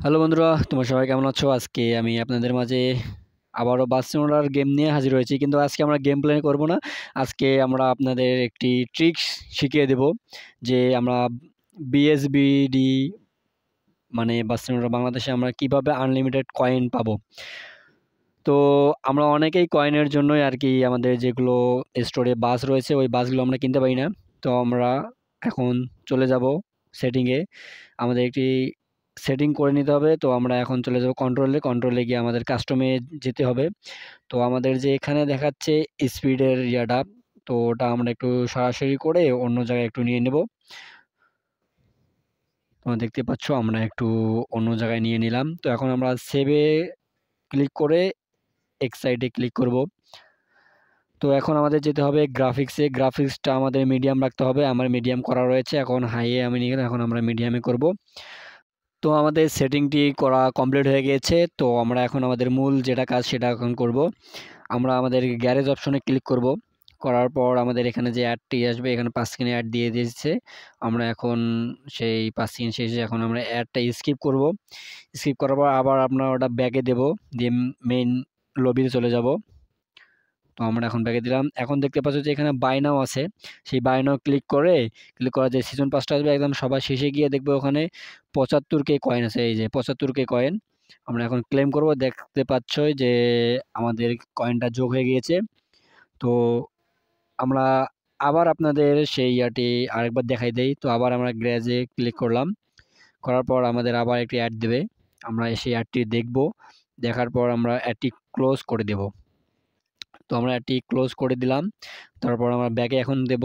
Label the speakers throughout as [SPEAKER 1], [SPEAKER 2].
[SPEAKER 1] Hello বন্ধুরা, তোমরা সবাই কেমন আছো? আজকে আমি আপনাদের মাঝে আবারও বার্সেলোনার গেম নিয়ে হাজির হয়েছি। কিন্তু আজকে আমরা গেম প্লে করব না। আজকে আমরা আপনাদের একটি ট্রিক্স শিখিয়ে দেব যে আমরা বিএসবিডি মানে বার্সেলোনা বাংলাদেশে আমরা কিভাবে আনলিমিটেড কয়েন পাবো। তো আমরা অনেকেই কয়েনের জন্যই আরকি আমাদের যেগুলো স্টোরে বাস রয়েছে ওই বাসগুলো আমরা কিনতে পারি না। তো আমরা এখন চলে যাব সেটিংয়ে। আমাদের একটি সেটিং করে নিতে হবে। তো আমরা এখন চলে যাব কন্ট্রোলে গিয়ে আমাদের কাস্টমে যেতে হবে। তো আমাদের যে এখানে দেখাচ্ছে স্পিডের ইয়াটা, তো ওটা আমরা একটু সরাসরি করে অন্য জায়গায় একটু নিয়ে নেব। তোমরা দেখতে পাচ্ছ আমরা একটু অন্য জায়গায় নিয়ে নিলাম। তো এখন আমরা সেভে ক্লিক করে এক্সাইটে ক্লিক করব। তো এখন আমাদের যেতে হবে গ্রাফিক্সে। গ্রাফিক্সটা আমাদের মিডিয়াম রাখতে হবে। আমার মিডিয়াম করা রয়েছে। এখন হাইয়ে আমি নিয়ে গেলাম। এখন আমরা মিডিয়ামে করব। তো আমাদের সেটিংটি করা কমপ্লিট হয়ে গিয়েছে। তো আমরা এখন আমাদের মূল যেটা কাজ সেটা এখন করব। আমরা আমাদের গ্যারেজ অপশনে ক্লিক করব। করার পর আমাদের এখানে যে অ্যাডটি আসবে, এখানে ৫ সেকেন্ড অ্যাড দিয়ে দিয়েছে। আমরা এখন সেই ৫ সেকেন্ড শেষে এখন আমরা অ্যাডটা স্কিপ করব। স্কিপ করার পর আবার আমরা ওটা ব্যাকে দেব, দিয়ে মেইন লবিতে চলে যাব। তো আমরা এখন ব্যাকে দিলাম। এখন দেখতে পাচ্ছ যে এখানে বাই নাও আছে। সেই বাই নাও ক্লিক করার যে সিজন পাসটা আসবে একদম সবার শেষে গিয়ে দেখবে ওখানে ৭৫K কয়েন আছে। এই যে ৭৫K কয়েন আমরা এখন ক্লেম করব। দেখতে পাচ্ছই যে আমাদের কয়েনটা যোগ হয়ে গিয়েছে। তো আমরা আবার আপনাদের সেই ইয়াটি আরেকবার দেখাই দেই। তো আবার আমরা গ্যারেজে ক্লিক করলাম। করার পর আমাদের আবার একটি অ্যাড দেবে। আমরা সেই অ্যাডটি দেখব। দেখার পর আমরা অ্যাডটি ক্লোজ করে দেব। তো আমরা অ্যাডটি ক্লোজ করে দিলাম। তারপর আমরা ব্যাকে এখন দেব।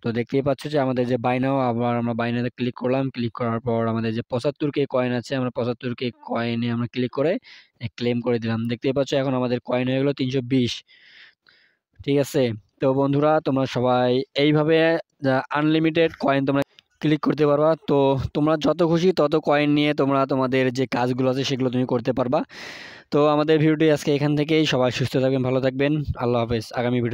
[SPEAKER 1] তো দেখতেই পাচ্ছ যে আমাদের যে বাই নাও, আবার আমরা বাই নাওতে ক্লিক করলাম। ক্লিক করার পর আমাদের যে ৭৫K কয়েন আছে, আমরা ৭৫K কয়েনে আমরা ক্লিক করে ক্লেম করে দিলাম। দেখতেই পাচ্ছ এখন আমাদের কয়েন হয়ে গেল ৩২০। ঠিক আছে? তো বন্ধুরা তোমরা সবাই এইভাবে আনলিমিটেড কয়েন তোমরা ক্লিক করতে পারবা। তো তোমরা যত খুশি তত কয়েন নিয়ে তোমরা তোমাদের যে কাজগুলো আছে সেগুলো তুমি করতে পারবা। তো আমাদের ভিডিওটি আজকে এখান থেকেই। সবাই সুস্থ থাকবেন, ভালো থাকবেন। আল্লাহ হাফেজ। আগামী ভিডিও